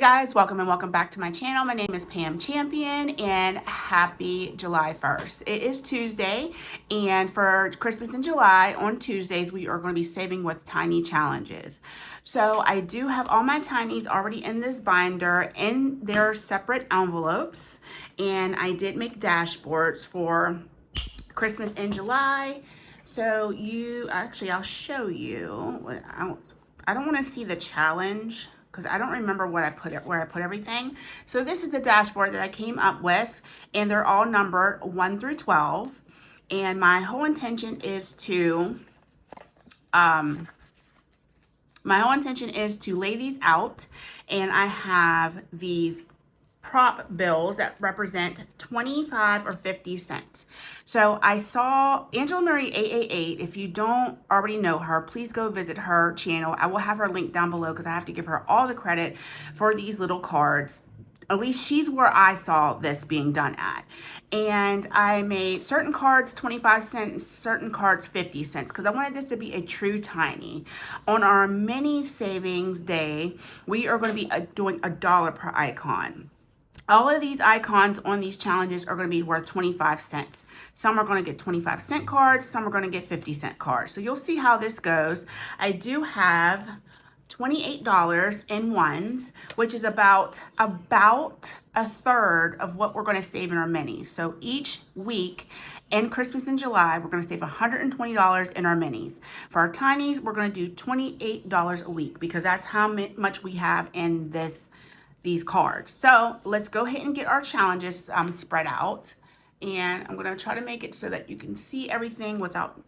guys, welcome and welcome back to my channel. My name is Pam Champion and happy July 1st. It is Tuesday, and for Christmas in July on Tuesdays we are going to be saving with tiny challenges. So I do have all my tinies already in this binder in their separate envelopes, and I did make dashboards for Christmas in July. So I'll show you. I don't want to see the challenge because I don't remember where I put everything. So this is the dashboard that I came up with, and they're all numbered 1 through 12. And my whole intention is to lay these out, and I have these prop bills that represent 25 or 50 cents. So I saw Angela Marie 888. If you don't already know her, please go visit her channel. I will have her link down below because I have to give her all the credit for these little cards. At least she's where I saw this being done at. And I made certain cards 25 cents, certain cards 50 cents, because I wanted this to be a true tiny. On our mini savings day, we are going to be doing $1 per icon. All of these icons on these challenges are going to be worth 25 cents. Some are going to get 25-cent cards, some are going to get 50-cent cards. So you'll see how this goes. I do have $28 in ones, which is about a third of what we're going to save in our minis. So each week in Christmas in July, we're going to save $120 in our minis. For our tinies, we're going to do $28 a week because that's how much we have in these cards. So let's go ahead and get our challenges spread out, and I'm going to try to make it so that you can see everything without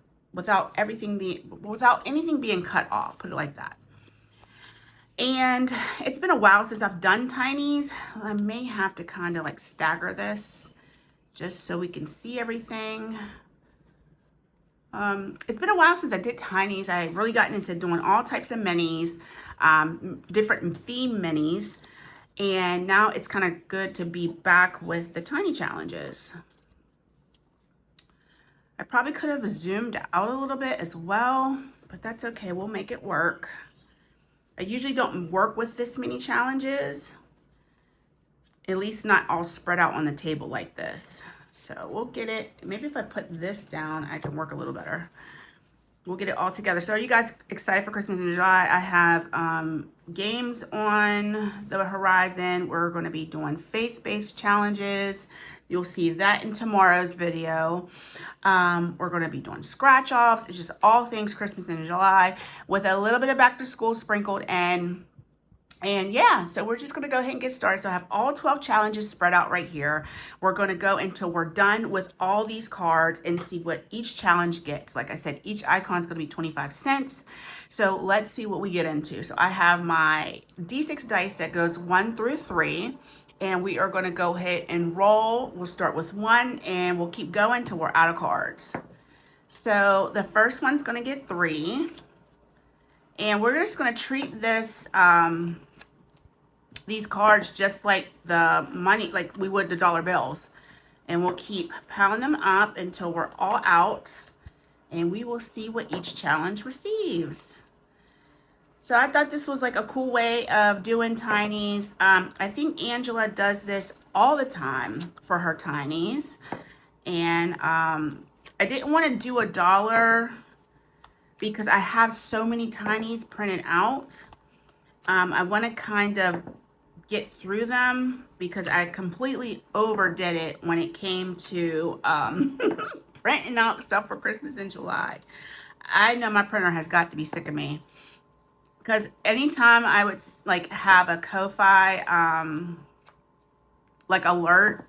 anything being cut off, put it like that. And it's been a while since I've done tinies. I may have to kind of like stagger this just so we can see everything. It's been a while since I did tinies. I've really gotten into doing all types of minis, different theme minis. And now it's kind of good to be back with the tiny challenges. I probably could have zoomed out a little bit as well, but that's okay. We'll make it work. I usually don't work with this many challenges, at least not all spread out on the table like this. So we'll get it. Maybe if I put this down, I can work a little better. We'll get it all together. So are you guys excited for Christmas in July? I have games on the horizon. We're going to be doing faith-based challenges. You'll see that in tomorrow's video. We're going to be doing scratch-offs. It's just all things Christmas in July with a little bit of back to school sprinkled in. And yeah, so we're just going to go ahead and get started. So I have all 12 challenges spread out right here. We're going to go until we're done with all these cards and see what each challenge gets. Like I said, each icon is going to be 25 cents. So let's see what we get into. So I have my D6 dice that goes 1 through 3. And we are going to go ahead and roll. We'll start with 1 and we'll keep going till we're out of cards. So the first one's going to get 3. And we're just going to treat this... these cards just like the money, like we would the dollar bills, and we'll keep piling them up until we're all out, and we will see what each challenge receives. So I thought this was like a cool way of doing tinies. I think Angela does this all the time for her tinies, and I didn't want to do $1 because I have so many tinies printed out. I want to kind of get through them because I completely overdid it when it came to printing out stuff for Christmas in July. I know my printer has got to be sick of me because anytime I would like have a Ko-Fi like alert,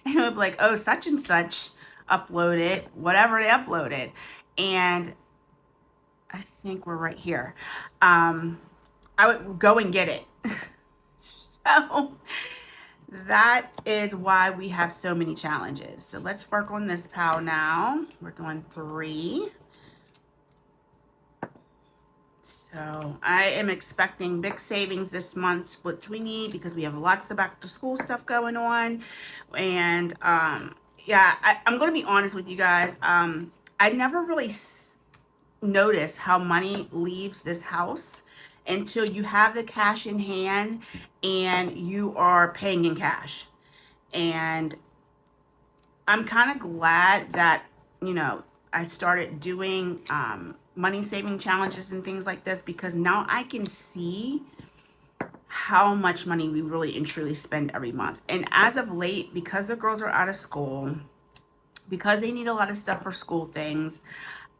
it would be like, oh, such and such uploaded whatever they uploaded, and I think we're right here. I would go and get it. So that is why we have so many challenges. So let's work on this pile now. We're doing 3. So I am expecting big savings this month, which we need because we have lots of back to school stuff going on. And yeah, I'm going to be honest with you guys. I never really notice how money leaves this house until you have the cash in hand and you are paying in cash. And I'm kind of glad that, you know, I started doing money saving challenges and things like this, because now I can see how much money we really and truly spend every month. And as of late, because the girls are out of school, because they need a lot of stuff for school things,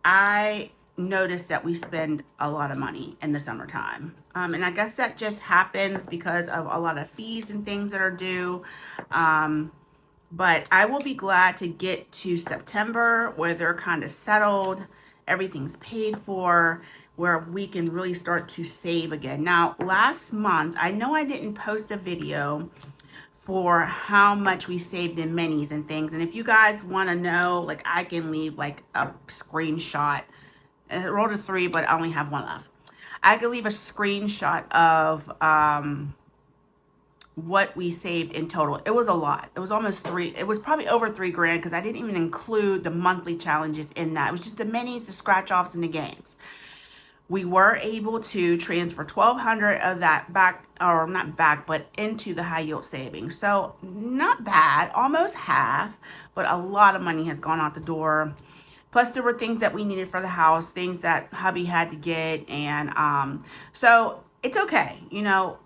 I noticed that we spend a lot of money in the summertime. And I guess that just happens because of a lot of fees and things that are due. But I will be glad to get to September where they're kind of settled, everything's paid for, where we can really start to save again. Now, last month, I know I didn't post a video for how much we saved in minis and things. And if you guys want to know, like, I can leave like a screenshot. I rolled a 3, but I only have 1 left. I could leave a screenshot of what we saved in total. It was a lot. It was almost 3. It was probably over 3 grand, because I didn't even include the monthly challenges in that. It was just the minis, the scratch offs, and the games. We were able to transfer $1,200 of that back, or not back, but into the high yield savings. So not bad, almost half, but a lot of money has gone out the door. Plus there were things that we needed for the house, things that hubby had to get. And so it's okay. You know,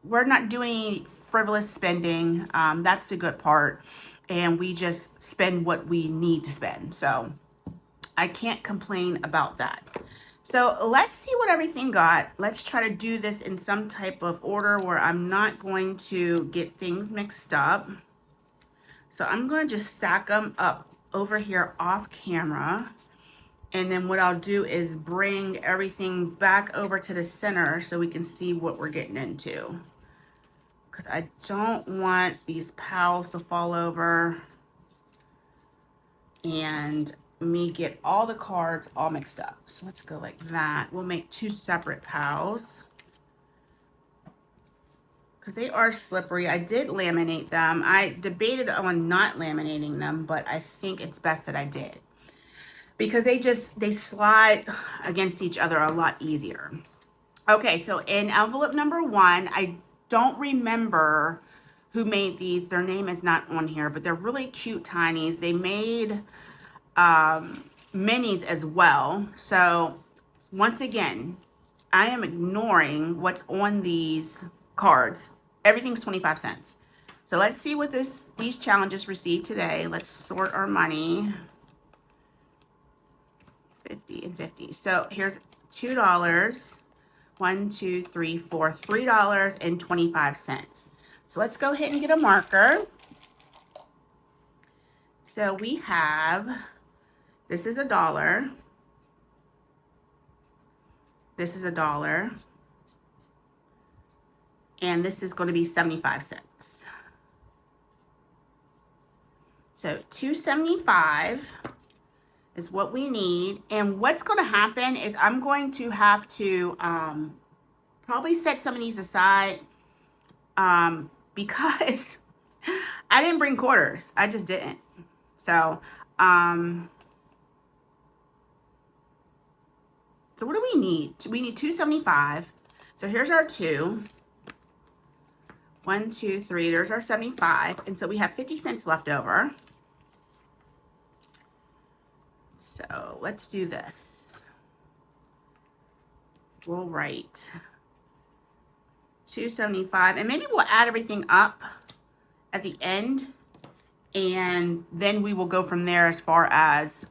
we're not doing any frivolous spending. That's the good part. And we just spend what we need to spend. So I can't complain about that. So let's see what everything got. Let's try to do this in some type of order where I'm not going to get things mixed up. So I'm going to just stack them up over here off camera. And then what I'll do is bring everything back over to the center so we can see what we're getting into. Because I don't want these pals to fall over and me get all the cards all mixed up. So let's go like that. We'll make 2 separate pals because they are slippery. I did laminate them. I debated on not laminating them, but I think it's best that I did, because they slide against each other a lot easier. Okay, so in envelope number 1, I don't remember who made these. Their name is not on here, but they're really cute tinies. They made minis as well. So once again, I am ignoring what's on these cards. Everything's 25 cents. So let's see what these challenges received today. Let's sort our money. 50 and 50. So here's $2. 1, 2, 3, 4, $3.25. So let's go ahead and get a marker. So we have, this is $1. This is $1. And this is going to be 75 cents. So $2.75 is what we need. And what's going to happen is I'm going to have to probably set some of these aside because I didn't bring quarters. I just didn't. So, so what do we need? We need $2.75. So here's our 2. 1, 2, 3. There's our 75. And so we have 50 cents left over. So let's do this. We'll write $2.75, and maybe we'll add everything up at the end, and then we will go from there as far as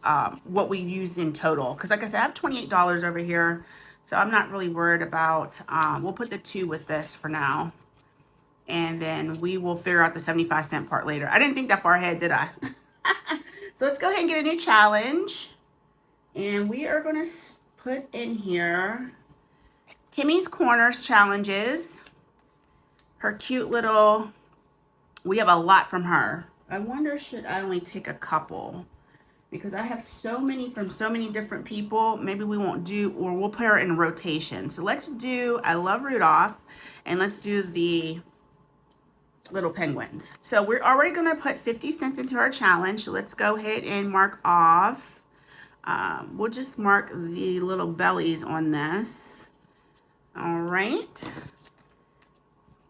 what we use in total. Because like I said, I have $28 over here, so I'm not really worried about, we'll put the 2 with this for now, and then we will figure out the 75-cent part later. I didn't think that far ahead, did I? So let's go ahead and get a new challenge. And we are going to put in here Kimmy's Corners challenges. Her cute little, we have a lot from her. I wonder, should I only take a couple? Because I have so many from so many different people. Maybe we won't do, or we'll put her in rotation. So let's do I Love Rudolph, and let's do the little penguins. So we're already going to put 50 cents into our challenge. So let's go ahead and mark off. We'll just mark the little bellies on this. All right.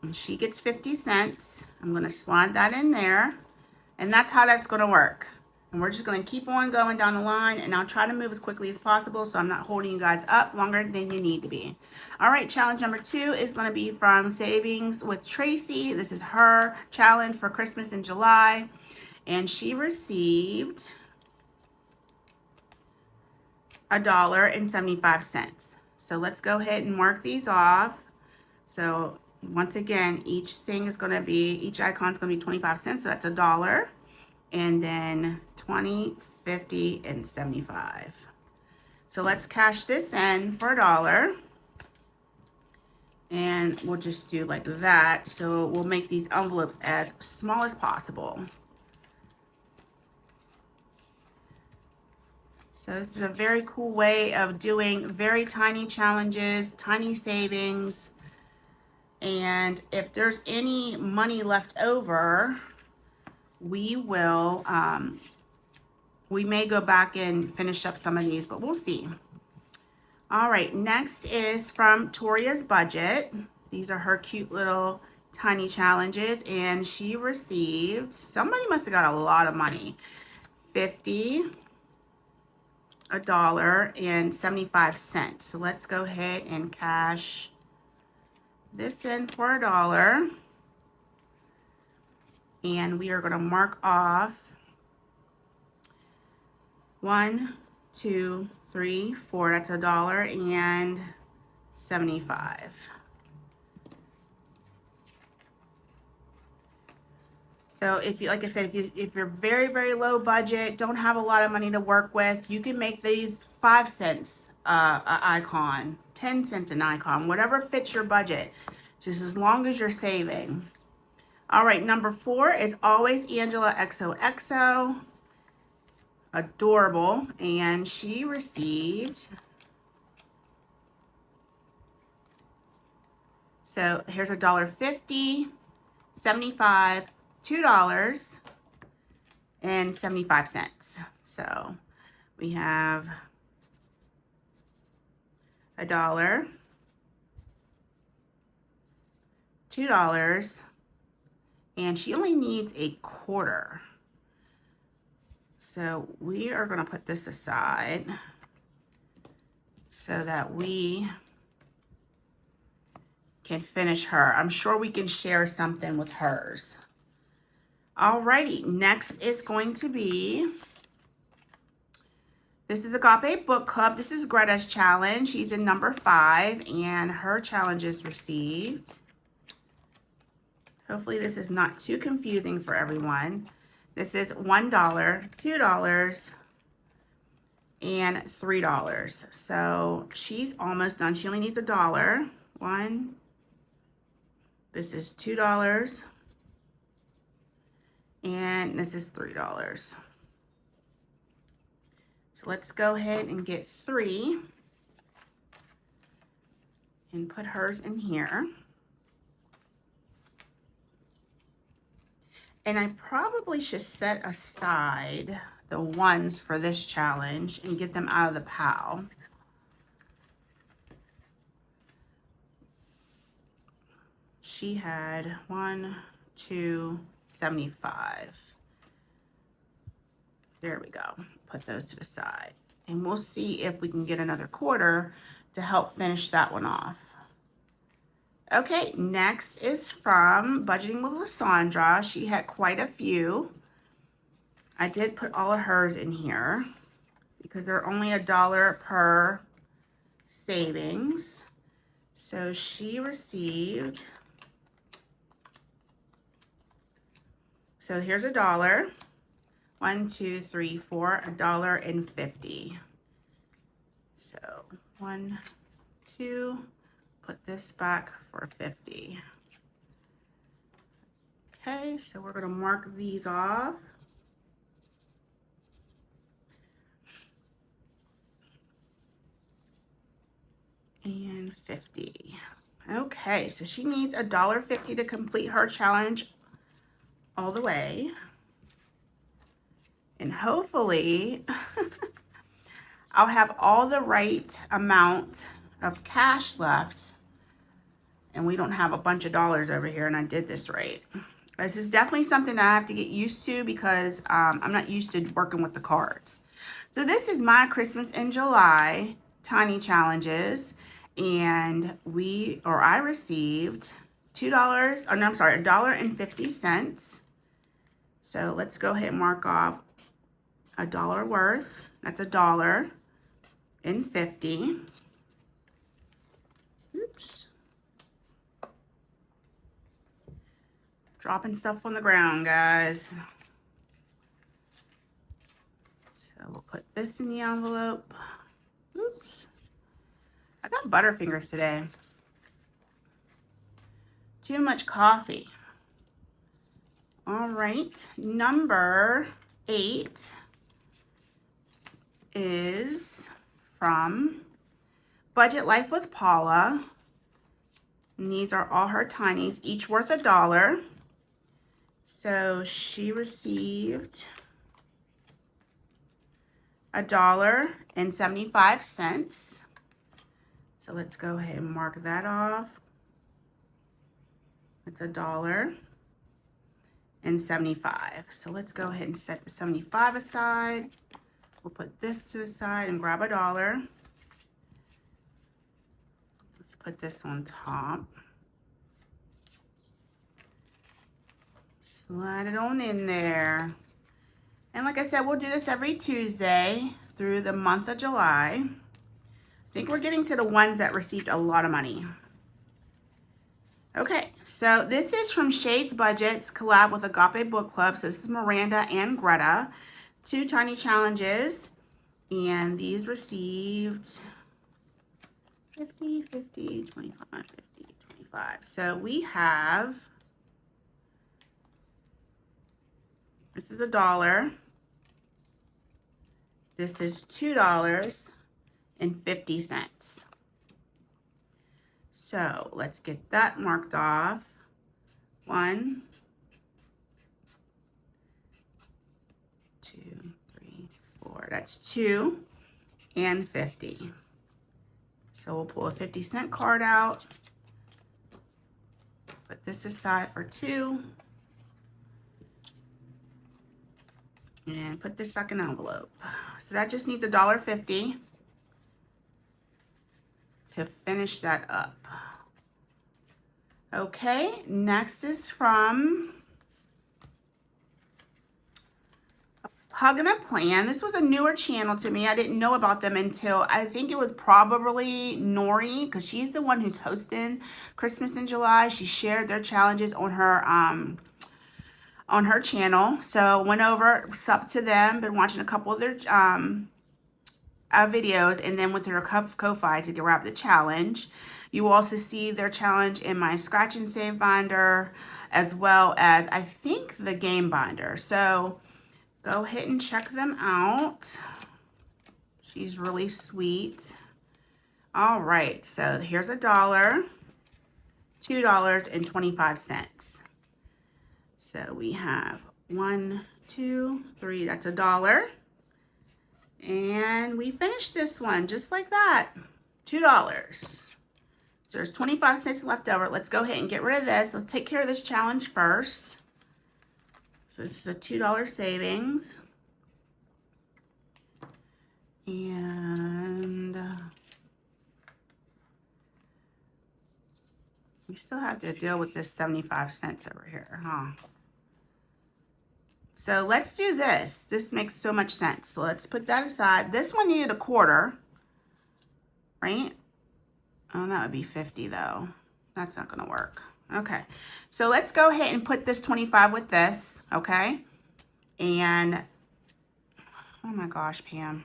And she gets 50 cents. I'm going to slide that in there. And that's how that's going to work. And we're just going to keep on going down the line, and I'll try to move as quickly as possible so I'm not holding you guys up longer than you need to be. All right, challenge number 2 is going to be from Savings with Tracy. This is her challenge for Christmas in July. And she received $1.75. So let's go ahead and mark these off. So once again, each icon is going to be 25 cents. So that's $1. And then 20, 50, and 75. So let's cash this in for $1. And we'll just do like that. So we'll make these envelopes as small as possible. So this is a very cool way of doing very tiny challenges, tiny savings. And if there's any money left over, we will, we may go back and finish up some of these, but we'll see. All right, next is from Toria's Budget. These are her cute little tiny challenges, and she received, somebody must have got a lot of money, 50, $1.75. So let's go ahead and cash this in for $1. And we are going to mark off 1, 2, 3, 4. That's $1.75. So if you, like I said, if you're very, very low budget, don't have a lot of money to work with, you can make these 5 cents an icon, 10 cents an icon, whatever fits your budget, just as long as you're saving. All right, number 4 is Always Angela XOXO. Adorable. And she received, so here's $1.50, 75, $2.75. So we have $1, $2, and she only needs a quarter. So we are going to put this aside so that we can finish her. I'm sure we can share something with hers. Alrighty, next is going to be, this is Agape Book Club. This is Greta's challenge. She's in number 5, and her challenge is received. Hopefully this is not too confusing for everyone. This is $1, $2, and $3. So she's almost done. She only needs $1. This is $2. And this is $3. So let's go ahead and get 3 and put hers in here. And I probably should set aside the ones for this challenge and get them out of the pile. She had 1, 2, 75. There we go. Put those to the side. And we'll see if we can get another quarter to help finish that one off. Okay, next is from Budgeting with Lysandra. She had quite a few. I did put all of hers in here because they're only $1 per savings. So she received, so here's $1. 1, 2, 3, 4, $1.50. So 1, 2, put this back for 50. Okay, so we're going to mark these off. And 50. Okay, so she needs $1.50 to complete her challenge all the way. And hopefully I'll have all the right amount of cash left and we don't have a bunch of dollars over here, and I did this right. This is definitely something that I have to get used to because I'm not used to working with the cards. So this is my Christmas in July tiny challenges, and I received $2, or no, I'm sorry, $1.50. So let's go ahead and mark off $1 worth. That's $1.50. Oops. Dropping stuff on the ground, guys. So we'll put this in the envelope. Oops. I got butterfingers today. Too much coffee. All right, number 8 is from Budget Life with Paula. And these are all her tinies, each worth $1. So she received $1.75. So let's go ahead and mark that off. It's $1.75. So let's go ahead and set the 75 aside. We'll put this to the side and grab $1. Let's put this on top. Slide it on in there. And like I said, we'll do this every Tuesday through the month of July. I think we're getting to the ones that received a lot of money. Okay, so this is from Shades Budgets, collab with Agape Book Club. So this is Miranda and Greta. 2 tiny challenges. And these received 50, 50, 25, 50, 25. So we have, this is $1. This is $2.50. So let's get that marked off. 1, 2, 3, 4. That's 2 and 50. So we'll pull a 50-cent card out. Put this aside for 2. And put this back in an envelope. So that just needs $1.50 to finish that up. Okay, next is from Hug and a Plan. This was a newer channel to me. I didn't know about them until I think it was probably Nori, because she's the one who's hosting Christmas in July. She shared their challenges on her channel. So went over, subbed to them, been watching a couple of their videos, and then went to their Ko-Fi to grab the challenge. You will also see their challenge in my scratch and save binder, as well as I think the game binder. So go ahead and check them out. She's really sweet. All right, so here's $1, $2.25. So we have 1, 2, 3, that's $1. And we finished this one just like that, $2. So there's 25 cents left over. Let's go ahead and get rid of this. Let's take care of this challenge first. So this is a $2 savings. And we still have to deal with this 75 cents over here, huh? So let's do this. This makes so much sense. So let's put that aside. This one needed $0.25, right? Oh, that would be 50 though. That's not gonna work. Okay, so let's go ahead and put this 25 with this, okay? And, oh my gosh, Pam.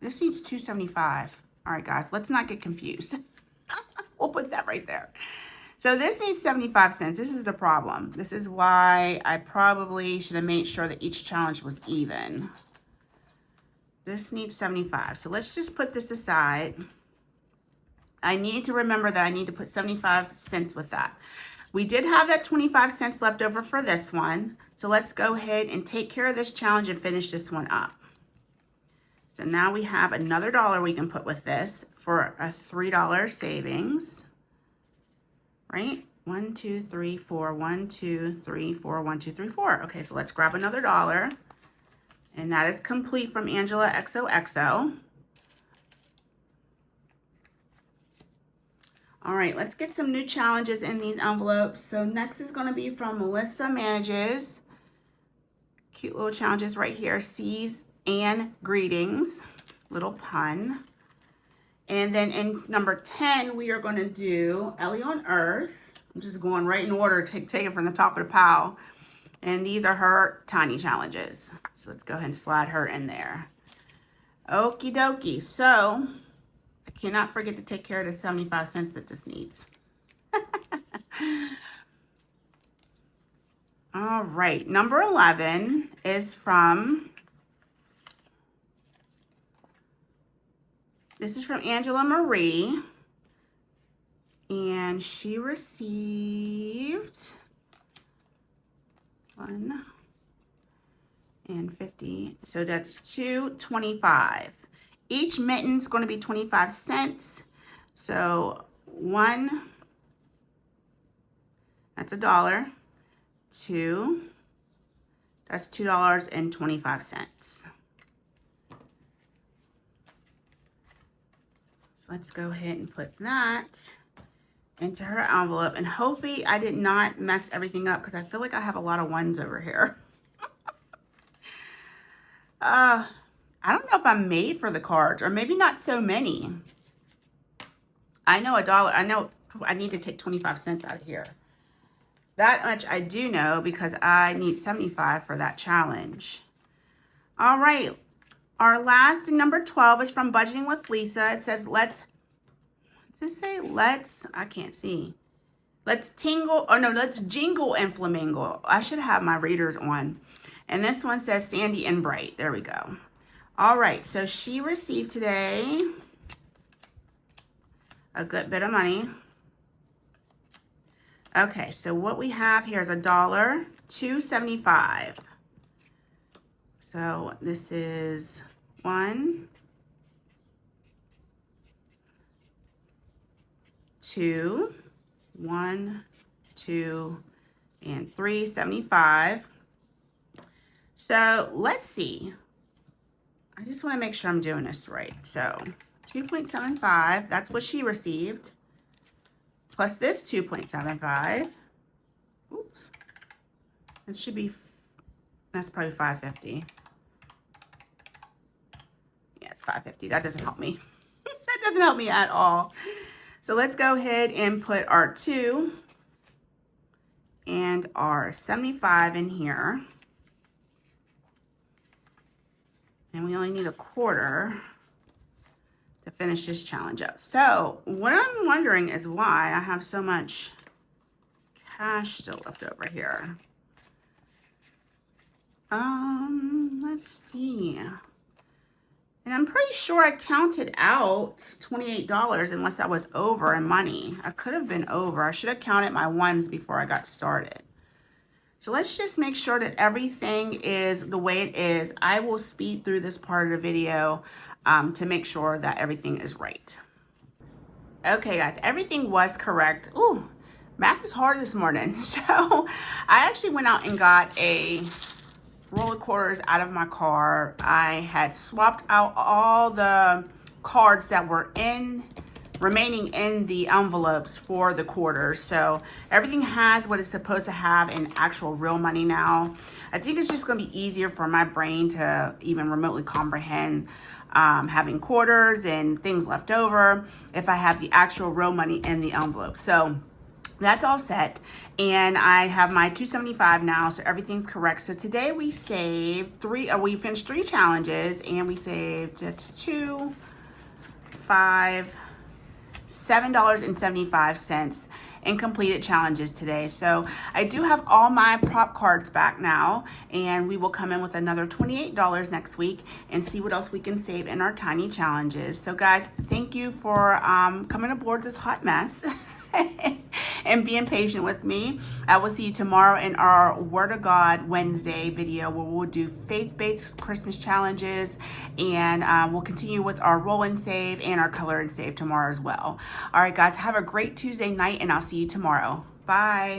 This needs 275. All right, guys, let's not get confused. We'll put that right there. So this needs 75 cents. This is the problem. This is why I probably should have made sure that each challenge was even. This needs 75. So let's just put this aside. I need to remember that I need to put 75 cents with that. We did have that 25 cents left over for this one. So let's go ahead and take care of this challenge and finish this one up. So now we have another $1 we can put with this for a $3 savings. right? 1, 2, 3, 4, 1, 2, 3, 4, 1, 2, 3, 4. Okay, so let's grab another dollar. And that is complete from Angela XOXO. All right, let's get some new challenges in these envelopes. So next is going to be from Melissa Manages. Cute little challenges right here. Seas and greetings. Little pun. And then in number 10, we are going to do Ellie on Earth. I'm just going right in order, take it from the top of the pile. And these are her tiny challenges. So let's go ahead and slide her in there. Okie dokie. So I cannot forget to take care of the 75 cents that this needs. All right. Number 11 is from... This is from Angela Marie, and she received $1.50, so that's $2.25. Each mitten's going to be 25 cents, so one, that's $1. Two, that's $2.25. Let's go ahead and put that into her envelope. And hopefully I did not mess everything up because I feel like I have a lot of ones over here. I don't know if I'm made for the cards, or maybe not so many. I know $1. I know I need to take 25 cents out of here. That much I do know because I need 75 for that challenge. All right. Our last, number 12, is from Budgeting with Lisa. It says, let's, what's it say? Let's, I can't see. Let's tingle, oh no, let's jingle and flamingo. I should have my readers on. And this one says Sandy and Bright. There we go. All right, so she received today a good bit of money. Okay, so what we have here is $1, $2.75. So this is 1, 2, 1, 2, and 3.75. So let's see. I just want to make sure I'm doing this right. So 2.75, that's what she received. Plus this 2.75. Oops. It should be, that's probably $5.50. Yeah, it's $5.50. That doesn't help me. That doesn't help me at all. So let's go ahead and put our 2 and our 75 in here. And we only need a quarter to finish this challenge up. So what I'm wondering is why I have so much cash still left over here. Let's see. And I'm pretty sure I counted out $28 unless I was over in money. I could have been over. I should have counted my ones before I got started. So let's just make sure that everything is the way it is. I will speed through this part of the video to make sure that everything is right. Okay, guys, everything was correct. Ooh, math is hard this morning. So I actually went out and got a roll of quarters out of my car. I had swapped out all the cards that were remaining in the envelopes for the quarters. So everything has what it's supposed to have in actual real money now. I think it's just gonna be easier for my brain to even remotely comprehend having quarters and things left over if I have the actual real money in the envelope. So that's all set. And I have my $2.75 now, so everything's correct. So today we saved we finished 3 challenges, and we saved, that's $2, $5, $7.75 in completed challenges today. So I do have all my prop cards back now, and we will come in with another $28 next week and see what else we can save in our tiny challenges. So guys, thank you for coming aboard this hot mess. and being patient with me. I will see you tomorrow in our Word of God Wednesday video where we'll do faith-based Christmas challenges, and we'll continue with our roll and save and our color and save tomorrow as well. All right, guys, have a great Tuesday night, and I'll see you tomorrow. Bye.